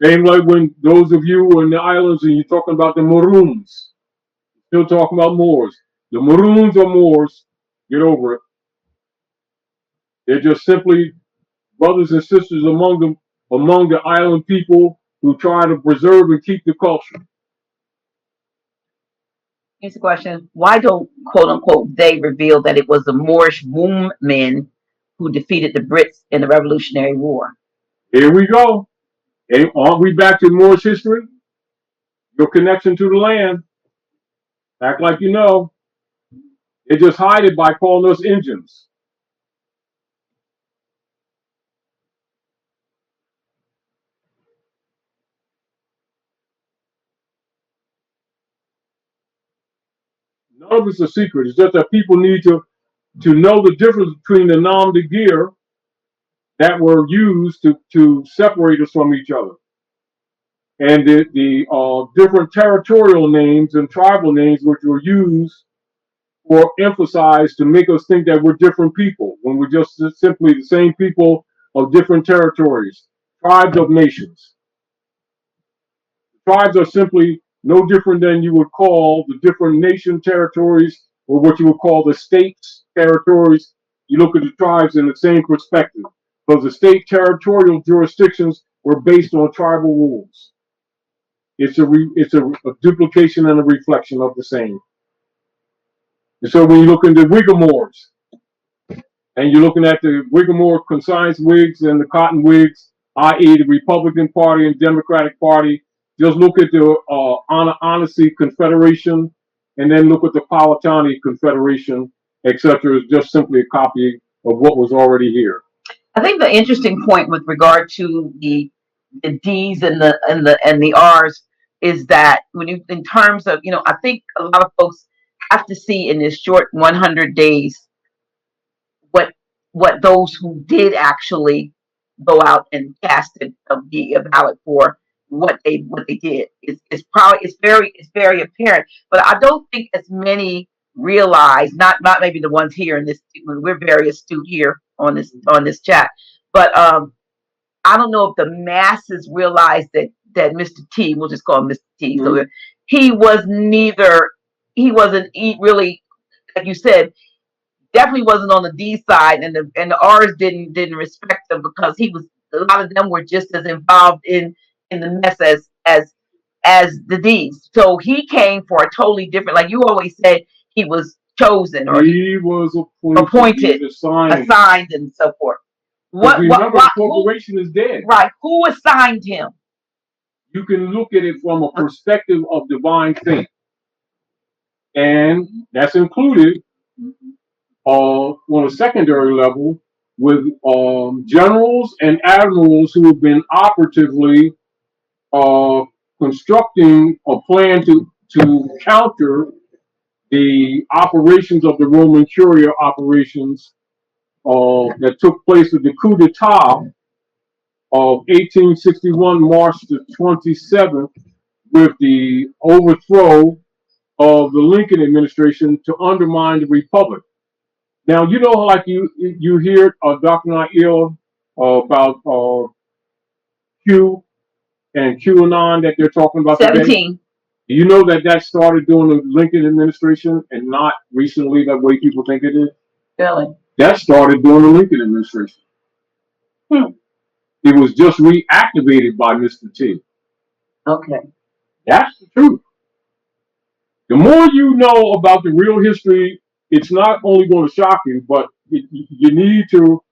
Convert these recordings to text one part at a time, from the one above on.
Same like when those of you in the islands and you're talking about the Maroons, still talking about Moors. The Maroons are Moors. Get over it. They're just simply brothers and sisters among the island people who try to preserve and keep the culture. Here's a question. Why don't, quote unquote, they reveal that it was the Moorish womb men who defeated the Brits in the Revolutionary War? Here we go. Aren't we back to Moorish history? Your connection to the land. Act like you know. They just hide it by calling us Indians. None of it's a secret. It's just that people need to know the difference between the nom de guerre that were used to separate us from each other, and the different territorial names and tribal names which were used or emphasized to make us think that we're different people when we're just simply the same people of different territories, tribes of nations. Tribes are simply no different than you would call the different nation territories or what you would call the states territories. You look at the tribes in the same perspective because the state territorial jurisdictions were based on tribal rules. It's a duplication and a reflection of the same. And so when you look into Whigamores and you're looking at the Whigamore conscience Whigs and the Cotton Whigs, i.e. the Republican Party and Democratic Party, just look at the Honesty Confederation and then look at the Powhatan Confederation, etc. It's just simply a copy of what was already here. I think the interesting point with regard to the D's and the R's is that when you, in terms of, I think a lot of folks have to see in this short 100 days what those who did actually go out and cast a ballot for what they did. It's very apparent, but I don't think as many realize, not maybe the ones here in this, we're very astute here on this chat, but I don't know if the masses realize that Mr. T, we'll just call him Mr. T. Mm-hmm. So he wasn't really, like you said, definitely wasn't on the D side, and the R's didn't respect him because a lot of them were just as involved in the mess as the D's. So he came for a totally different, like you always said, he was chosen or he was appointed, assigned, and so forth. The corporation is dead. Right. Who assigned him? You can look at it from a perspective of divine fate. And that's included on a secondary level with generals and admirals who have been operatively constructing a plan to counter the operations of the Roman Curia operations that took place with the coup d'etat of 1861, March the 27th, with the overthrow of the Lincoln administration to undermine the republic. Now, you know, like you hear Dr. Nail about Q and QAnon that they're talking about 17. Today? Do you know that started during the Lincoln administration and not recently the way people think it is? Really? That started during the Lincoln administration. It was just reactivated by Mr. T. Okay. That's the truth. The more you know about the real history, it's not only going to shock you, but you need to,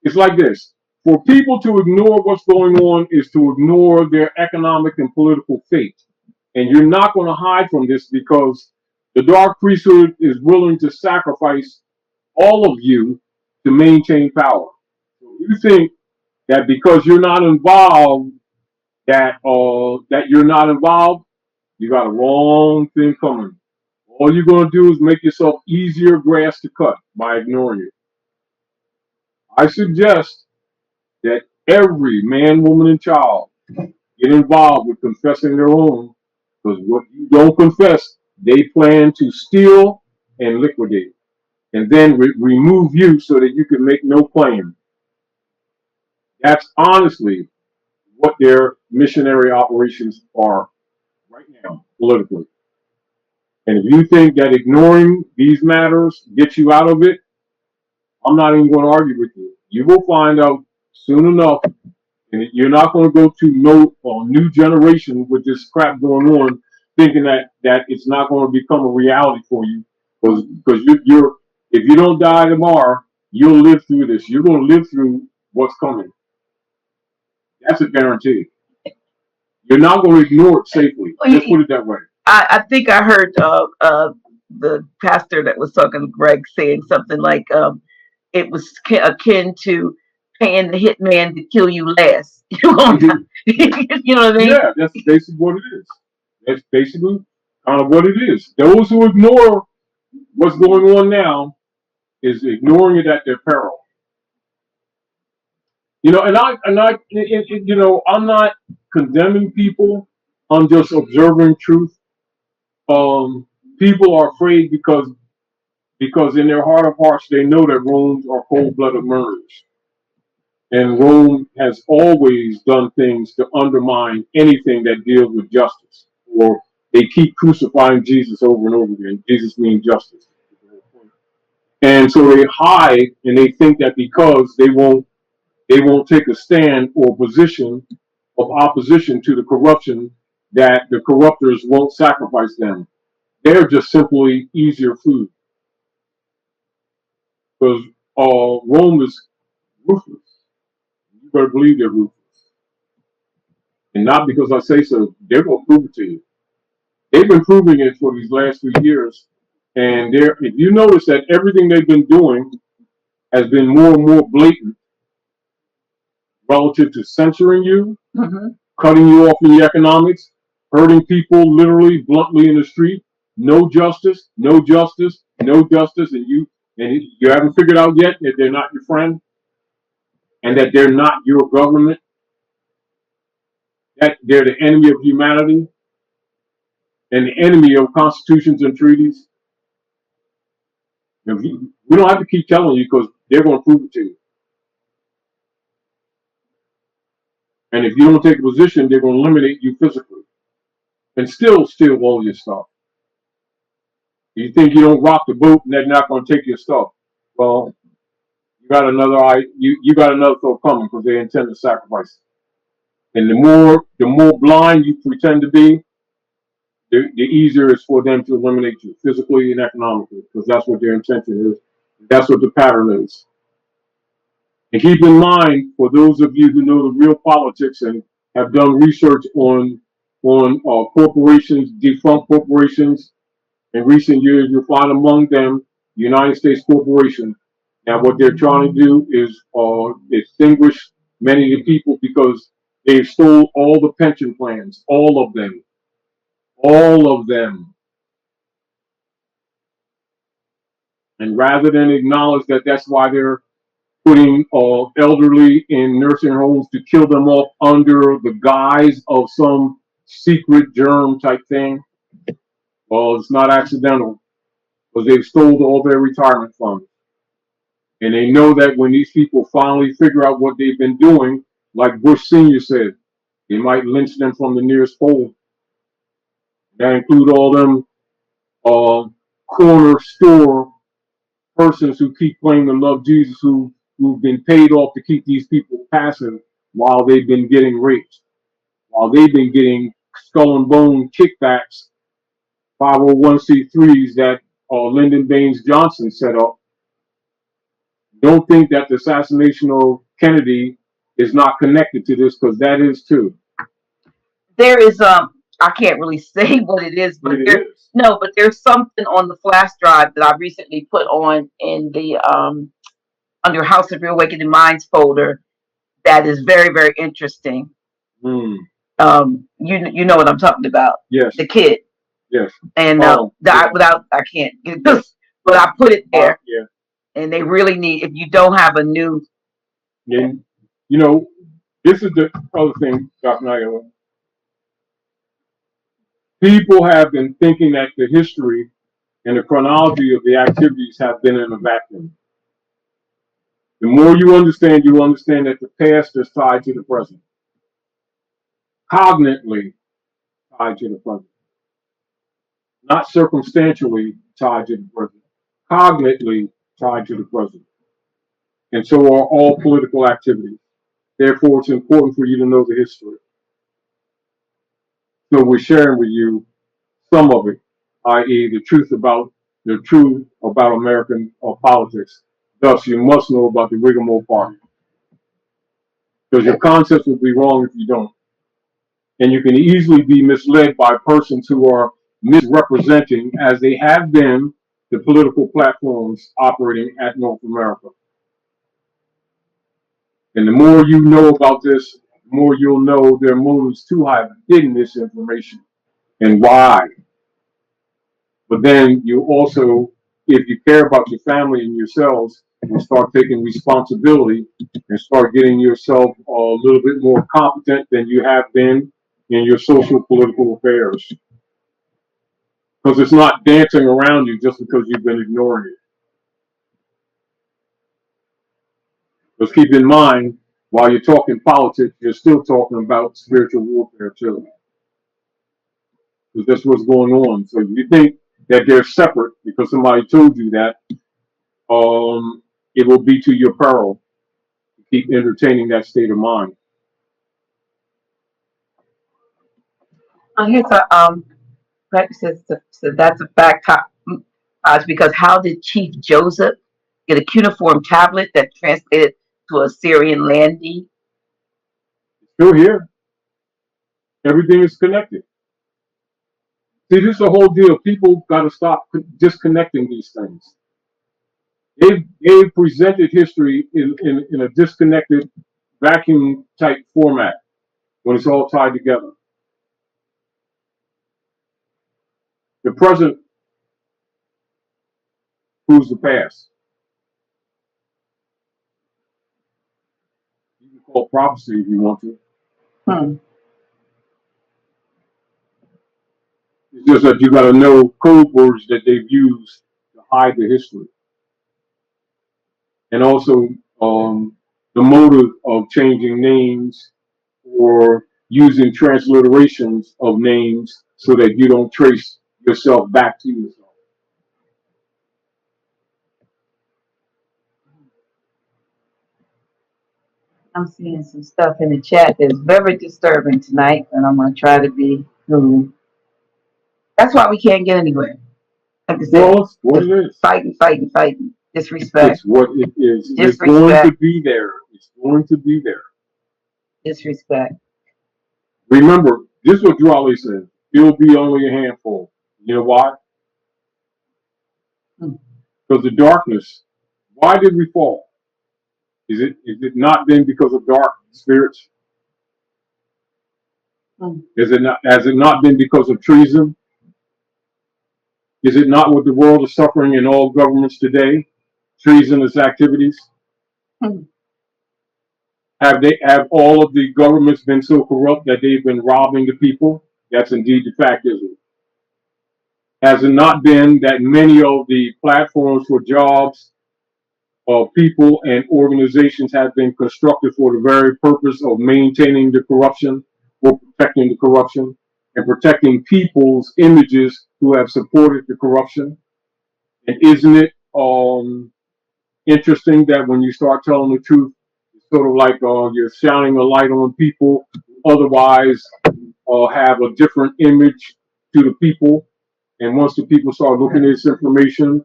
it's like this. For people to ignore what's going on is to ignore their economic and political fate. And you're not going to hide from this because the dark priesthood is willing to sacrifice all of you to maintain power. So you think that because you're not involved, that you're not involved, you got a wrong thing coming. All you're going to do is make yourself easier grass to cut by ignoring it. I suggest that every man, woman, and child get involved with confessing their own, because what you don't confess, they plan to steal and liquidate, and then remove you so that you can make no claim. That's honestly what they're missionary operations are right now, politically. And if you think that ignoring these matters gets you out of it, I'm not even going to argue with you. You will find out soon enough, and you're not going to go to no new generation with this crap going on, thinking that it's not going to become a reality for you, because you're if you don't die tomorrow, you'll live through this. You're going to live through what's coming. That's a guarantee. You're not going to ignore it safely. Let's put it that way. I think I heard the pastor that was talking to Greg saying something like it was akin to paying the hitman to kill you last. You know what I mean? Yeah, that's basically what it is. That's basically kind of what it is. Those who ignore what's going on now is ignoring it at their peril. I'm not condemning people. I'm just observing truth. People are afraid because in their heart of hearts they know that Romans are cold-blooded murderers, and Rome has always done things to undermine anything that deals with justice. Or they keep crucifying Jesus over and over again. Jesus means justice, and so they hide and they think that because they won't take a stand or position of opposition to the corruption, that the corruptors won't sacrifice them. They're just simply easier food. Because Rome is ruthless. You better believe they're ruthless. And not because I say so, they're going to prove it to you. They've been proving it for these last few years. And if you notice that everything they've been doing has been more and more blatant relative to censoring you, cutting you off in the economics, hurting people literally, bluntly in the street. No justice, no justice, no justice, and you haven't figured out yet that they're not your friend, and that they're not your government, that they're the enemy of humanity, and the enemy of constitutions and treaties. We don't have to keep telling you because they're going to prove it to you. And if you don't take a position, they're going to eliminate you physically and still steal all your stuff. You think you don't rock the boat and they're not going to take your stuff. Well, you got another thought coming because they intend to sacrifice it. And the more blind you pretend to be, the easier it's for them to eliminate you physically and economically, because that's what their intention is. That's what the pattern is. And keep in mind, for those of you who know the real politics and have done research on corporations, defunct corporations, in recent years, you'll find among them the United States Corporation. Now, what they're trying to do is extinguish many of the people because they stole all the pension plans, all of them. All of them. And rather than acknowledge that that's why they're putting elderly in nursing homes to kill them off under the guise of some secret germ type thing, well, it's not accidental because they've stole all their retirement funds. And they know that when these people finally figure out what they've been doing, like Bush Sr. said, they might lynch them from the nearest pole. That include all them corner store persons who keep claiming to love Jesus, who've been paid off to keep these people passive while they've been getting raped, while they've been getting skull and bone kickbacks, 501c3s that Lyndon Baines Johnson set up. Don't think that the assassination of Kennedy is not connected to this, because that is too. There is I can't really say what it is, but but there's something on the flash drive that I recently put on in the under House of Reawakening Minds folder that is very, very interesting. You know what I'm talking about? Yes. The kid. Yes. And I can't get this, but I put it there. Yeah. And they really need, if you don't have a new. And this is the other thing, Dr. Naila. People have been thinking that the history and the chronology of the activities have been in a vacuum. The more you understand that the past is tied to the present. Cognitely tied to the present, not circumstantially tied to the present, cognitely tied to the present. And so are all political activities. Therefore, it's important for you to know the history. So we're sharing with you some of it, i.e., the truth about American politics. Thus, you must know about the Rigmarole Party, because your concepts will be wrong if you don't. And you can easily be misled by persons who are misrepresenting, as they have been, the political platforms operating at North America. And the more you know about this, the more you'll know their motives to have hidden this information and why. But then you also, if you care about your family and yourselves, you start taking responsibility and start getting yourself a little bit more competent than you have been in your social political affairs. Because it's not dancing around you just because you've been ignoring it. Because keep in mind, while you're talking politics, you're still talking about spiritual warfare too. Because that's what's going on. So if you think that they're separate because somebody told you that, it will be to your peril to keep entertaining that state of mind. Here's a like says so that's a fact. Because how did Chief Joseph get a cuneiform tablet that translated to Assyrian land deed? Still here. Everything is connected. See, this is the whole deal. People got to stop disconnecting these things. They've presented history in a disconnected, vacuum type format when it's all tied together. The present proves the past. You can call it prophecy if you want to. It's just that you got to know code words that they've used to hide the history. And also the motive of changing names or using transliterations of names so that you don't trace yourself back to yourself. I'm seeing some stuff in the chat that's very disturbing tonight, and I'm gonna try to be cool. That's why we can't get anywhere. Like I said, Well, it's what it is. Fighting. Disrespect. It's what it is. It's Disrespect. going to be there. It's going to be there. Disrespect. Remember, this is what Drawley said. It'll be only a handful. You know why? Because the darkness. Why did we fall? Is it not been because of dark spirits? Has it not been because of treason? Is it not what the world is suffering in all governments today? Treasonous activities? Have all of the governments been so corrupt that they've been robbing the people? That's indeed the fact, isn't it? Has it not been that many of the platforms for jobs of people and organizations have been constructed for the very purpose of maintaining the corruption, or protecting the corruption, and protecting people's images who have supported the corruption? And isn't it interesting that when you start telling the truth, it's sort of like you're shining a light on people who otherwise have a different image to the people. And once the people start looking at this information,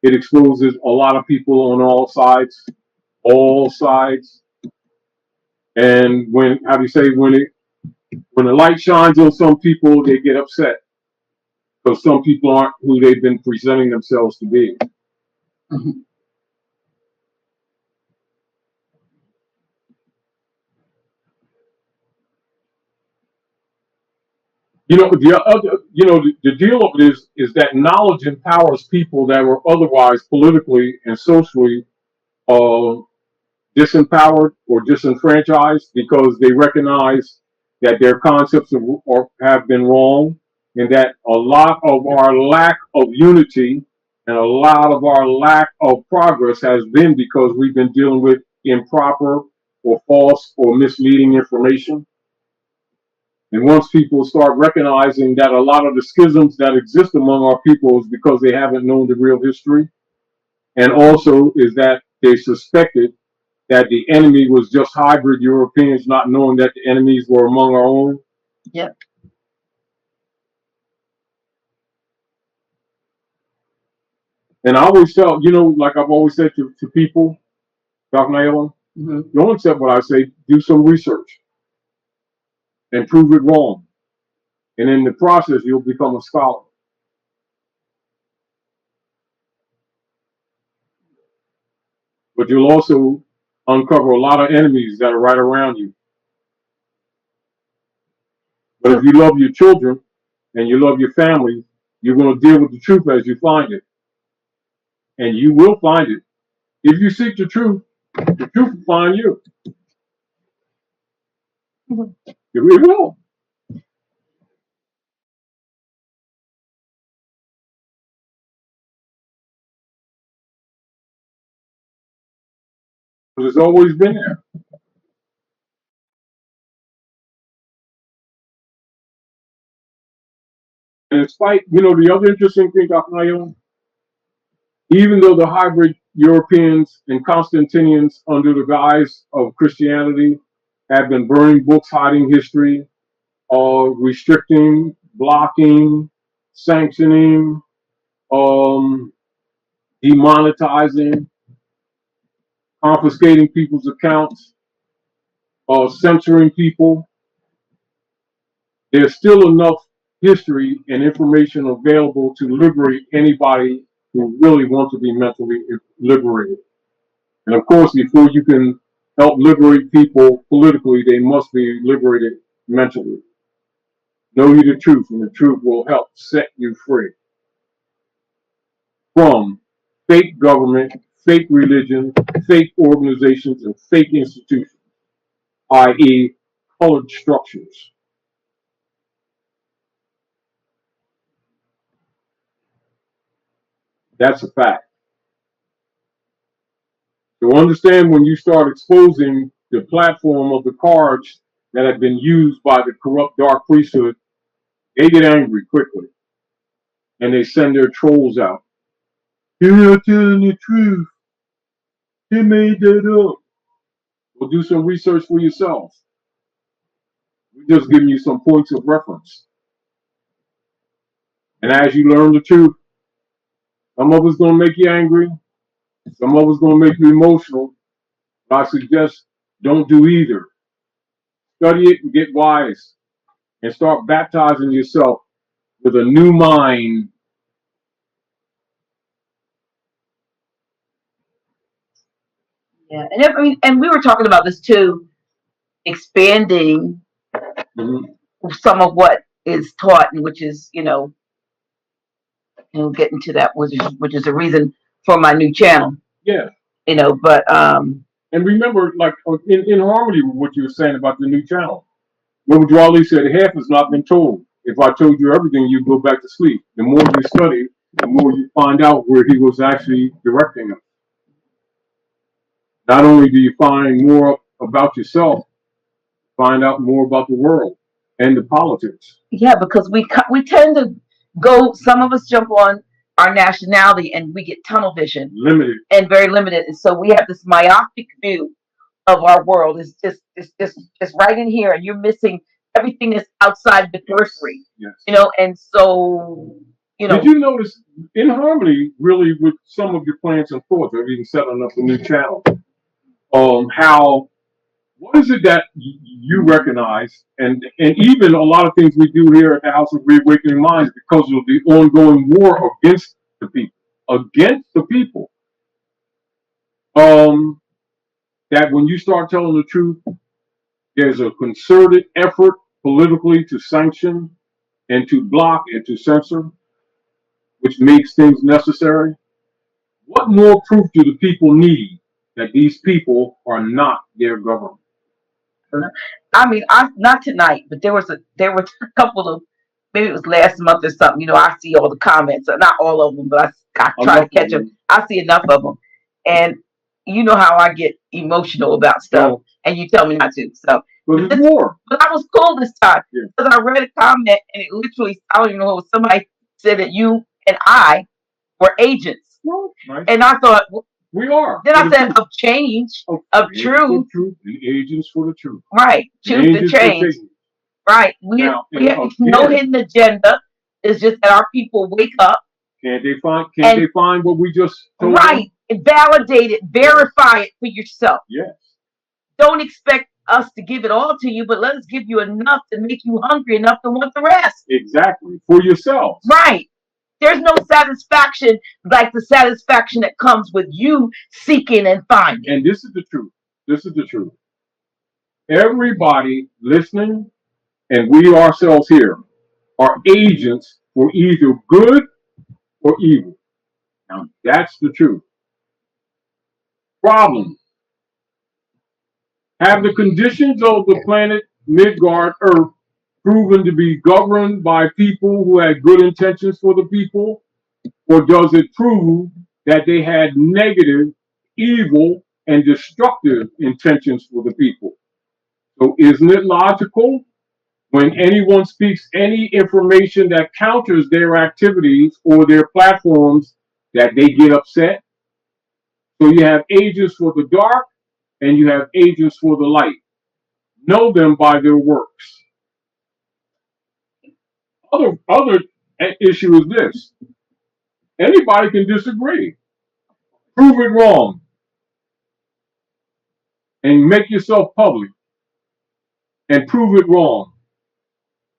it exposes a lot of people on all sides. And when, how do you say, when the light shines on some people, they get upset because some people aren't who they've been presenting themselves to be. You know, the deal of it is that knowledge empowers people that were otherwise politically and socially disempowered or disenfranchised because they recognize that their concepts have been wrong, and that a lot of our lack of unity and a lot of our lack of progress has been because we've been dealing with improper or false or misleading information. And once people start recognizing that a lot of the schisms that exist among our people is because they haven't known the real history, and also is that they suspected that the enemy was just hybrid Europeans, not knowing that the enemies were among our own. Yep. And I always tell, like I've always said to people, Dr. Naila, don't accept what I say, do some research and prove it wrong. And in the process, you'll become a scholar. But you'll also uncover a lot of enemies that are right around you. But if you love your children and you love your family, you're going to deal with the truth as you find it. And you will find it. If you seek the truth will find you. It will. But it's always been there. And in spite, the other interesting thing, Dr. Naila, even though the hybrid Europeans and Constantinians, under the guise of Christianity, have been burning books, hiding history, restricting, blocking, sanctioning, demonetizing, confiscating people's accounts, censoring people, there's still enough history and information available to liberate anybody who really wants to be mentally liberated. And of course, before you can help liberate people politically, they must be liberated mentally. Know you the truth, and the truth will help set you free from fake government, fake religion, fake organizations, and fake institutions, i.e., colored structures. That's a fact. So understand, when you start exposing the platform of the cards that have been used by the corrupt dark priesthood, they get angry quickly and they send their trolls out. You're not telling the truth. They made that up. Well, do some research for yourself. We're just giving you some points of reference. And as you learn the truth, some of it's going to make you angry. Some of it's going to make you emotional. But I suggest don't do either. Study it and get wise. And start baptizing yourself with a new mind. Yeah, and we were talking about this too, expanding some of what is taught, and which is, we'll get into that, which is a reason for my new channel. Yeah. But and remember, like in harmony with what you were saying about the new channel, remember Dwali said half has not been told. If I told you everything, you'd go back to sleep. The more you study, the more you find out where he was actually directing us. Not only do you find more about yourself, find out more about the world and the politics. Yeah, because we tend to go. Some of us jump on our nationality and we get tunnel vision, limited, and very limited, and so we have this myopic view of our world. It's right in here, and you're missing everything that's outside the periphery. Yes. And so Did you notice in harmony, really, with some of your plans and thoughts, or even setting up a new channel? How, what is it that you recognize, and even a lot of things we do here at the House of Reawakening Minds, because of the ongoing war against the people, that when you start telling the truth, there's a concerted effort politically to sanction and to block and to censor, which makes things necessary. What more proof do the people need that these people are not their government? Not tonight, but there were a couple of, maybe it was last month or something. I see all the comments, not all of them, but I try to catch them. I see enough of them, and you know how I get emotional about stuff. and you tell me not to. So, But it's war. but I was cool this time Yeah. because I read a comment and it literally, I don't even know, somebody said that you and I were agents. Well, right. And I thought, we are. Then I said, of change, of truth. The agents for the truth. Right. Choose the change. Right. We have no hidden agenda. It's just that our people wake up. Can't they find what we just told right. them? Validate it, verify it for yourself. Yes. Don't expect us to give it all to you, but let us give you enough to make you hungry enough to want the rest. Exactly. For yourself. Right. There's no satisfaction like the satisfaction that comes with you seeking and finding. And this is the truth. This is the truth. Everybody listening, and we ourselves here, are agents for either good or evil. Now, that's the truth. Problem. Have the conditions of the planet Midgard Earth proven to be governed by people who had good intentions for the people? Or does it prove that they had negative, evil, and destructive intentions for the people? So isn't it logical when anyone speaks any information that counters their activities or their platforms that they get upset? So you have agents for the dark and you have agents for the light. Know them by their works. Other issue is this. Anybody can disagree. Prove it wrong. And make yourself public. And prove it wrong.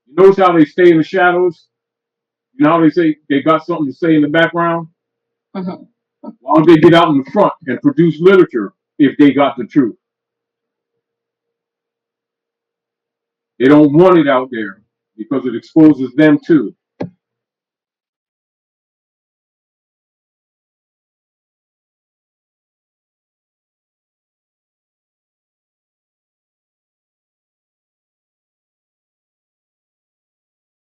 You notice how they stay in the shadows? You know how they say they got something to say in the background? Mm-hmm. Why don't they get out in the front and produce literature if they got the truth? They don't want it out there because it exposes them too.